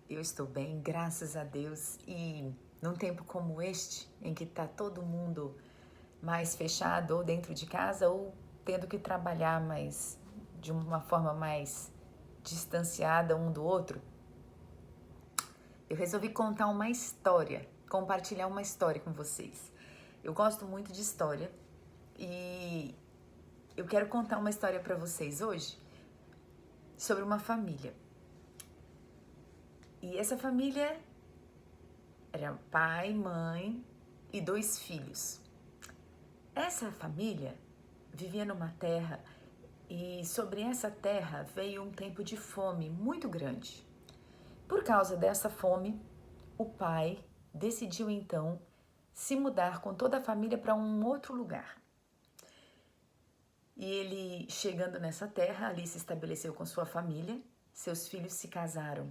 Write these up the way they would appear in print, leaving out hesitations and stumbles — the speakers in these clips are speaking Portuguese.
Eu estou bem, graças a Deus. E num tempo como este, em que está todo mundo mais fechado ou dentro de casa ou tendo que trabalhar mais de uma forma mais distanciada um do outro, eu resolvi contar uma história, compartilhar uma história com vocês. Eu gosto muito de história e eu quero contar uma história para vocês hoje sobre uma família. E essa família era pai, mãe e 2 filhos. Essa família vivia numa terra e sobre essa terra veio um tempo de fome muito grande. Por causa dessa fome, o pai decidiu então se mudar com toda a família para um outro lugar. E ele, chegando nessa terra, ali se estabeleceu com sua família, seus filhos se casaram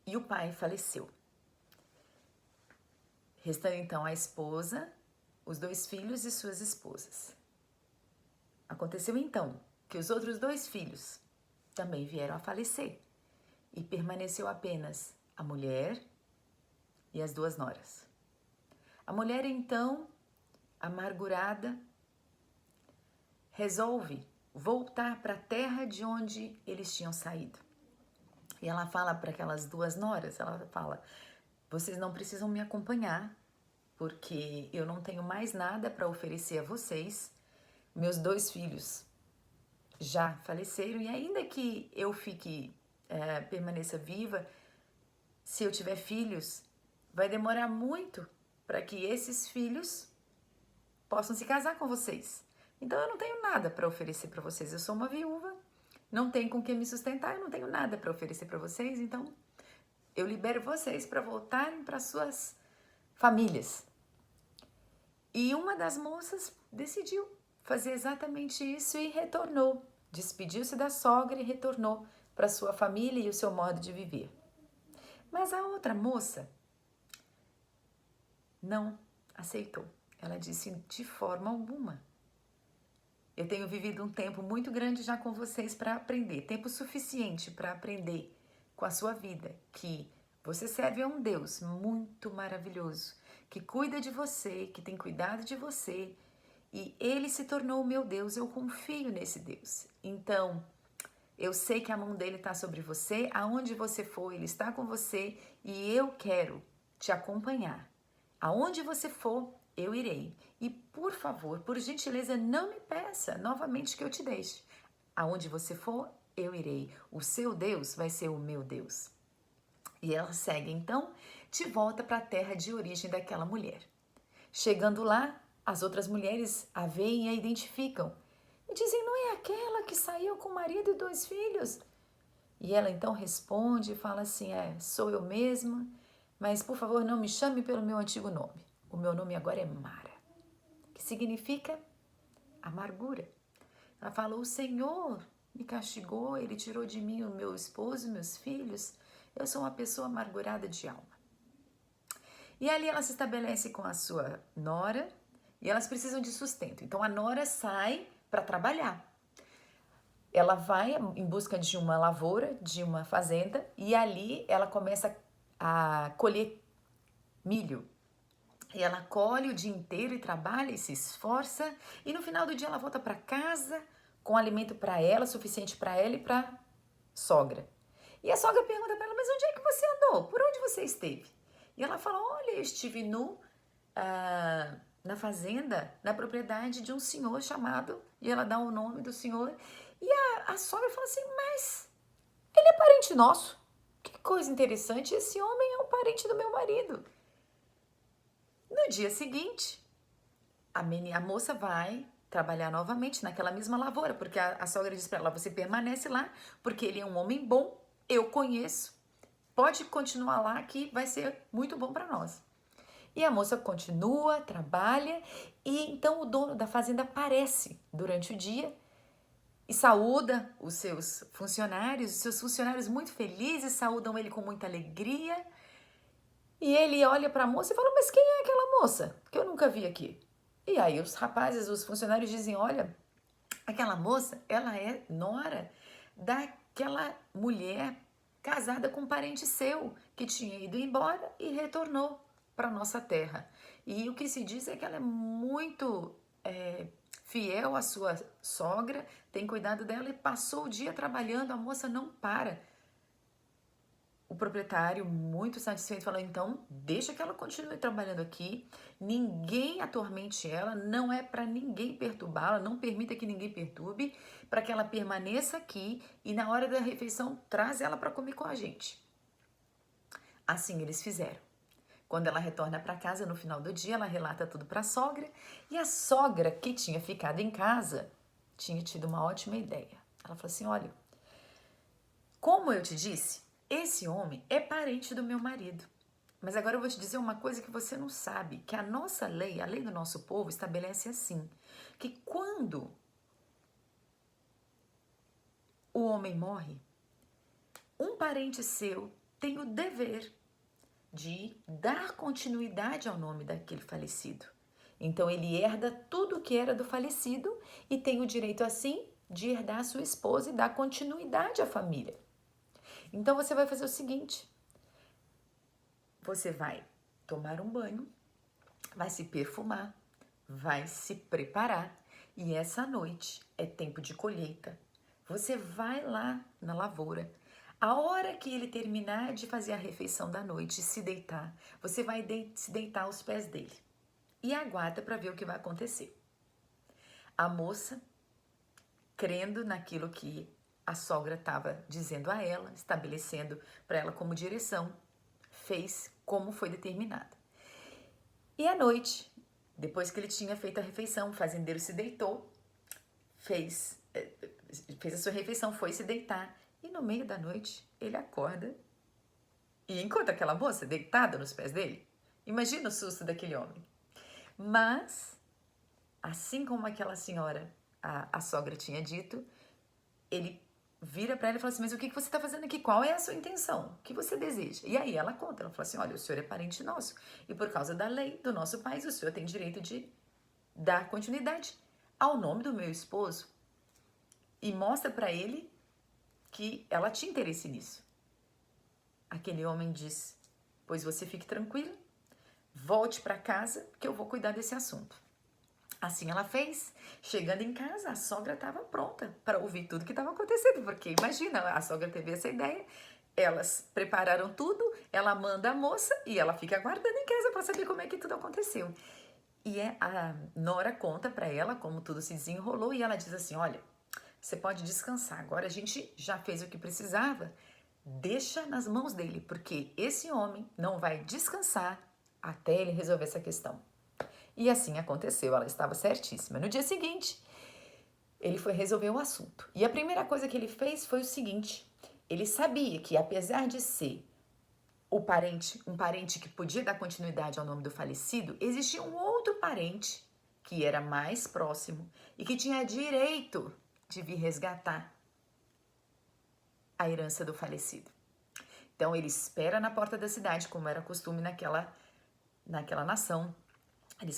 e o pai faleceu. Restando então a esposa, os 2 filhos e suas esposas. Aconteceu então que os outros 2 filhos também vieram a falecer e permaneceu apenas a mulher e as 2 noras. A mulher então, amargurada, resolve voltar para a terra de onde eles tinham saído. E ela fala para aquelas 2 noras, ela fala: vocês não precisam me acompanhar, porque eu não tenho mais nada para oferecer a vocês. Meus 2 filhos já faleceram e ainda que eu permaneça viva, se eu tiver filhos, vai demorar muito para que esses filhos possam se casar com vocês. Então eu não tenho nada para oferecer para vocês. Eu sou uma viúva, não tenho com quem me sustentar, eu não tenho nada para oferecer para vocês. Então eu libero vocês para voltarem para suas famílias. E uma das moças decidiu fazer exatamente isso e retornou. Despediu-se da sogra e retornou para sua família e o seu modo de viver. Mas a outra moça não aceitou. Ela disse: de forma alguma. Eu tenho vivido um tempo muito grande já com vocês para aprender, tempo suficiente para aprender com a sua vida que você serve a um Deus muito maravilhoso, que cuida de você, que tem cuidado de você, e Ele se tornou o meu Deus, eu confio nesse Deus. Então, eu sei que a mão dele está sobre você, aonde você for, ele está com você e eu quero te acompanhar. Aonde você for, eu irei. E por favor, por gentileza, não me peça novamente que eu te deixe. Aonde você for, eu irei. O seu Deus vai ser o meu Deus. E ela segue então de volta para a terra de origem daquela mulher. Chegando lá, as outras mulheres a veem e a identificam. E dizem: não é aquela que saiu com o marido e 2 filhos? E ela então responde e fala assim: sou eu mesma, mas por favor não me chame pelo meu antigo nome. O meu nome agora é Mara, que significa amargura. Ela fala: o Senhor me castigou, Ele tirou de mim o meu esposo e meus filhos. Eu sou uma pessoa amargurada de alma. E ali ela se estabelece com a sua nora e elas precisam de sustento. Então a nora sai para trabalhar. Ela vai em busca de uma lavoura, de uma fazenda, e ali ela começa a colher milho. E ela colhe o dia inteiro e trabalha e se esforça, e no final do dia ela volta para casa com alimento para ela, suficiente para ela e para sogra. E a sogra pergunta para ela: mas onde é que você andou? Por onde você esteve? E ela fala: olha, eu estive na fazenda, na propriedade de um senhor chamado, e ela dá o nome do senhor, e a sogra fala assim: mas ele é parente nosso. Que coisa interessante, esse homem é um parente do meu marido. No dia seguinte, a moça vai trabalhar novamente naquela mesma lavoura, porque a sogra diz para ela: você permanece lá, porque ele é um homem bom, eu conheço, pode continuar lá que vai ser muito bom para nós. E a moça continua, trabalha, e então o dono da fazenda aparece durante o dia e saúda os seus funcionários muito felizes, saúdam ele com muita alegria. E ele olha para a moça e fala: mas quem é aquela moça que eu nunca vi aqui? E aí os rapazes, os funcionários dizem: olha, aquela moça, ela é nora daquela mulher casada com um parente seu que tinha ido embora e retornou para nossa terra. E o que se diz é que ela é muito fiel à sua sogra, tem cuidado dela e passou o dia trabalhando, a moça não para. O proprietário, muito satisfeito, falou, então deixa que ela continue trabalhando aqui, ninguém atormente ela, não é para ninguém perturbá-la, não permita que ninguém perturbe, para que ela permaneça aqui e na hora da refeição traz ela para comer com a gente. Assim eles fizeram. Quando ela retorna para casa no final do dia, ela relata tudo para a sogra e a sogra que tinha ficado em casa tinha tido uma ótima ideia. Ela falou assim, olha, como eu te disse, esse homem é parente do meu marido. Mas agora eu vou te dizer uma coisa que você não sabe, que a nossa lei, a lei do nosso povo, estabelece assim, que quando o homem morre, um parente seu tem o dever de dar continuidade ao nome daquele falecido. Então ele herda tudo o que era do falecido e tem o direito, assim, de herdar a sua esposa e dar continuidade à família. Então você vai fazer o seguinte, você vai tomar um banho, vai se perfumar, vai se preparar e essa noite é tempo de colheita. Você vai lá na lavoura. A hora que ele terminar de fazer a refeição da noite e se deitar, você vai se deitar aos pés dele e aguarda para ver o que vai acontecer. A moça, crendo naquilo que a sogra estava dizendo a ela, estabelecendo para ela como direção, fez como foi determinado. E à noite, depois que ele tinha feito a refeição, o fazendeiro se deitou, fez a sua refeição, foi se deitar e no meio da noite ele acorda e encontra aquela moça deitada nos pés dele. Imagina o susto daquele homem. Mas, assim como aquela senhora, a sogra tinha dito, ele vira para ela e fala assim, mas o que você está fazendo aqui? Qual é a sua intenção? O que você deseja? E aí ela conta, ela fala assim, olha, o senhor é parente nosso e por causa da lei do nosso país, o senhor tem direito de dar continuidade ao nome do meu esposo. E mostra para ele que ela tinha interesse nisso. Aquele homem diz, pois você fique tranquila, volte para casa que eu vou cuidar desse assunto. Assim ela fez. Chegando em casa, a sogra estava pronta para ouvir tudo que estava acontecendo, porque imagina, a sogra teve essa ideia, elas prepararam tudo, ela manda a moça e ela fica aguardando em casa para saber como é que tudo aconteceu. E a nora conta para ela como tudo se desenrolou e ela diz assim, olha, você pode descansar, agora a gente já fez o que precisava, deixa nas mãos dele, porque esse homem não vai descansar até ele resolver essa questão. E assim aconteceu, ela estava certíssima. No dia seguinte, ele foi resolver o assunto. E a primeira coisa que ele fez foi o seguinte, ele sabia que apesar de ser um parente que podia dar continuidade ao nome do falecido, existia um outro parente que era mais próximo e que tinha direito de vir resgatar a herança do falecido. Então ele espera na porta da cidade, como era costume naquela nação. Ele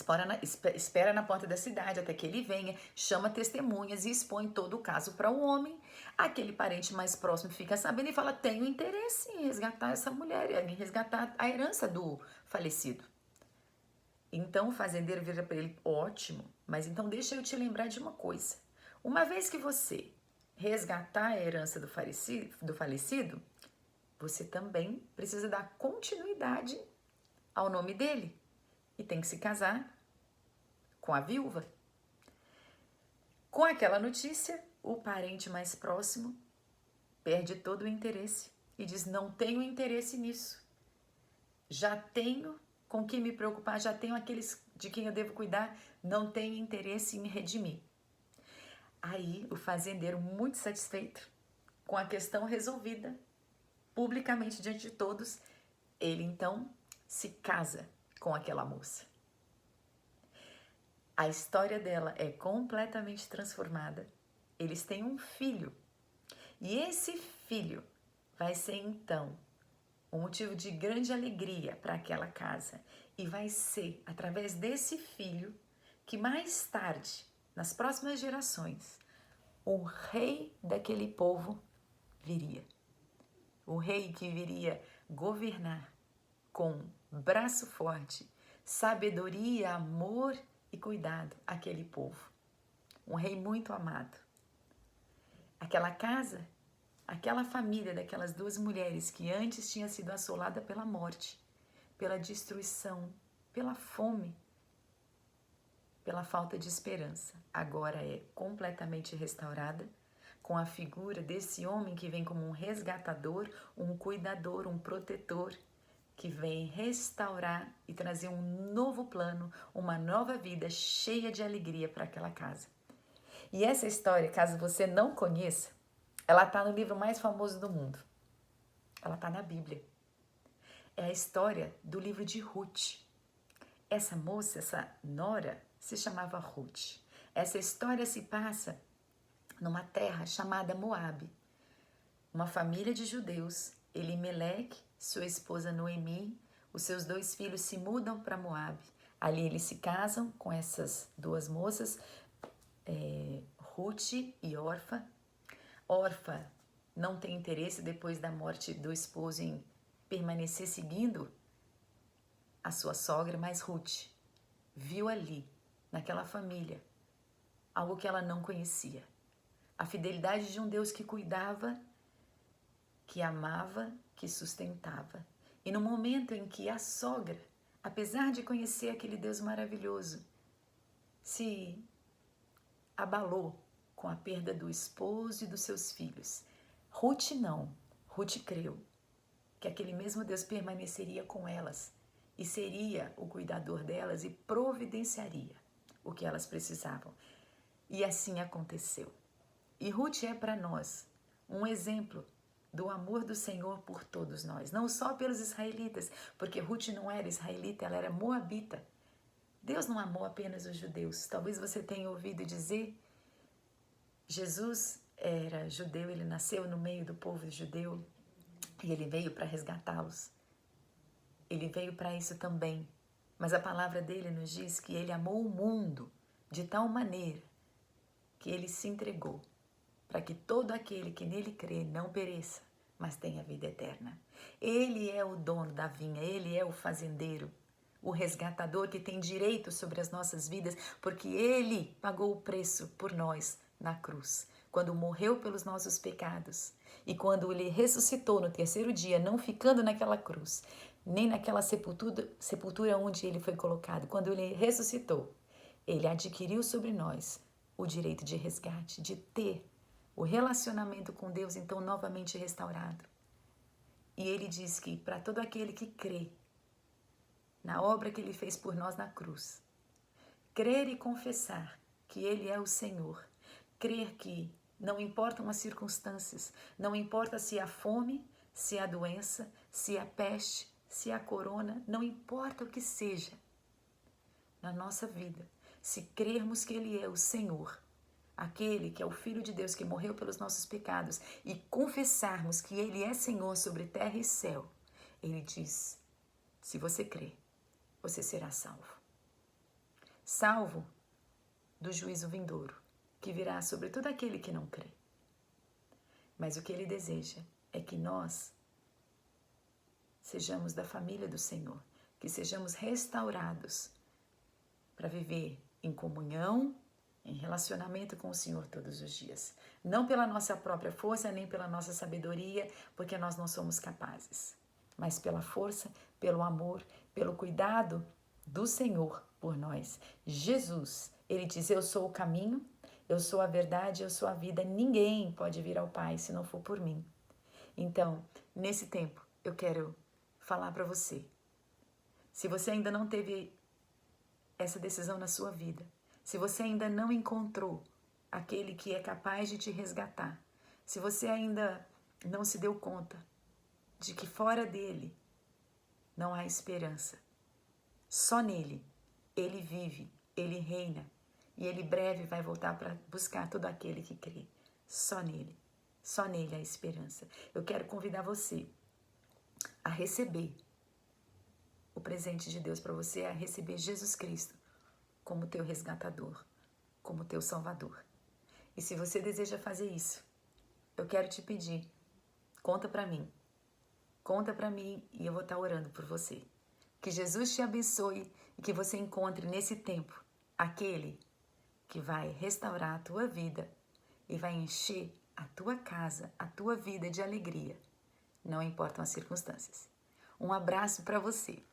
espera na porta da cidade até que ele venha, chama testemunhas e expõe todo o caso para o homem. Aquele parente mais próximo fica sabendo e fala, tenho interesse em resgatar essa mulher, em resgatar a herança do falecido. Então o fazendeiro vira para ele, ótimo, mas então deixa eu te lembrar de uma coisa. Uma vez que você resgatar a herança do falecido, você também precisa dar continuidade ao nome dele e tem que se casar com a viúva. Com aquela notícia, o parente mais próximo perde todo o interesse e diz, não tenho interesse nisso. Já tenho com quem me preocupar, já tenho aqueles de quem eu devo cuidar, não tenho interesse em me redimir. Aí o fazendeiro, muito satisfeito com a questão resolvida, publicamente diante de todos, ele então se casa com aquela moça. A história dela é completamente transformada. Eles têm um filho. E esse filho vai ser então um motivo de grande alegria para aquela casa. E vai ser através desse filho que mais tarde, nas próximas gerações, o rei daquele povo viria. o rei que viria governar com braço forte, sabedoria, amor e cuidado aquele povo. Um rei muito amado. Aquela casa, aquela família daquelas duas mulheres que antes tinha sido assolada pela morte, pela destruição, pela fome, pela falta de esperança, agora é completamente restaurada com a figura desse homem que vem como um resgatador, um cuidador, um protetor, que vem restaurar e trazer um novo plano, uma nova vida cheia de alegria para aquela casa. E essa história, caso você não conheça, ela está no livro mais famoso do mundo. Ela está na Bíblia. É a história do livro de Ruth. Essa moça, essa nora, se chamava Ruth. Essa história se passa numa terra chamada Moabe. Uma família de judeus, Elimeleque, sua esposa Noemi, os seus 2 filhos se mudam para Moabe. Ali eles se casam com essas 2 moças, Ruth e Orfa. Orfa não tem interesse depois da morte do esposo em permanecer seguindo a sua sogra, mas Ruth viu ali, naquela família, algo que ela não conhecia. A fidelidade de um Deus que cuidava, que amava, que sustentava. E no momento em que a sogra, apesar de conhecer aquele Deus maravilhoso, se abalou com a perda do esposo e dos seus filhos, Ruth não. Ruth creu que aquele mesmo Deus permaneceria com elas e seria o cuidador delas e providenciaria o que elas precisavam. E assim aconteceu. E Ruth é para nós um exemplo do amor do Senhor por todos nós, não só pelos israelitas, porque Ruth não era israelita, ela era moabita. Deus não amou apenas os judeus. Talvez você tenha ouvido dizer, Jesus era judeu, ele nasceu no meio do povo judeu e ele veio para resgatá-los. Ele veio para isso também. Mas a palavra dele nos diz que ele amou o mundo de tal maneira que ele se entregou para que todo aquele que nele crê não pereça, mas tenha vida eterna. Ele é o dono da vinha, ele é o fazendeiro, o resgatador que tem direito sobre as nossas vidas, porque ele pagou o preço por nós na cruz, quando morreu pelos nossos pecados e quando ele ressuscitou no 3º dia, não ficando naquela cruz, nem naquela sepultura onde ele foi colocado. Quando ele ressuscitou, ele adquiriu sobre nós o direito de resgate, de ter o relacionamento com Deus, então, novamente restaurado. E ele diz que para todo aquele que crê na obra que ele fez por nós na cruz, crer e confessar que ele é o Senhor, crer que não importam as circunstâncias, não importa se há fome, se há doença, se há peste, se há corona, não importa o que seja na nossa vida, se crermos que ele é o Senhor, aquele que é o Filho de Deus que morreu pelos nossos pecados e confessarmos que ele é Senhor sobre terra e céu, ele diz, se você crer, você será salvo. Salvo do juízo vindouro, que virá sobre todo aquele que não crê. Mas o que ele deseja é que nós sejamos da família do Senhor, que sejamos restaurados para viver em comunhão, em relacionamento com o Senhor todos os dias. Não pela nossa própria força, nem pela nossa sabedoria, porque nós não somos capazes, mas pela força, pelo amor, pelo cuidado do Senhor por nós. Jesus, ele diz, eu sou o caminho, eu sou a verdade, eu sou a vida. Ninguém pode vir ao Pai se não for por mim. Então, nesse tempo, eu quero falar para você. Se você ainda não teve essa decisão na sua vida, se você ainda não encontrou aquele que é capaz de te resgatar, se você ainda não se deu conta de que fora dele não há esperança, só nele, ele vive, ele reina e ele breve vai voltar para buscar todo aquele que crê. Só nele há esperança. Eu quero convidar você a receber o presente de Deus para você, a receber Jesus Cristo como teu resgatador, como teu salvador. E se você deseja fazer isso, eu quero te pedir, conta para mim, conta para mim e eu vou estar orando por você. Que Jesus te abençoe e que você encontre nesse tempo aquele que vai restaurar a tua vida e vai encher a tua casa, a tua vida de alegria. Não importam as circunstâncias. Um abraço para você.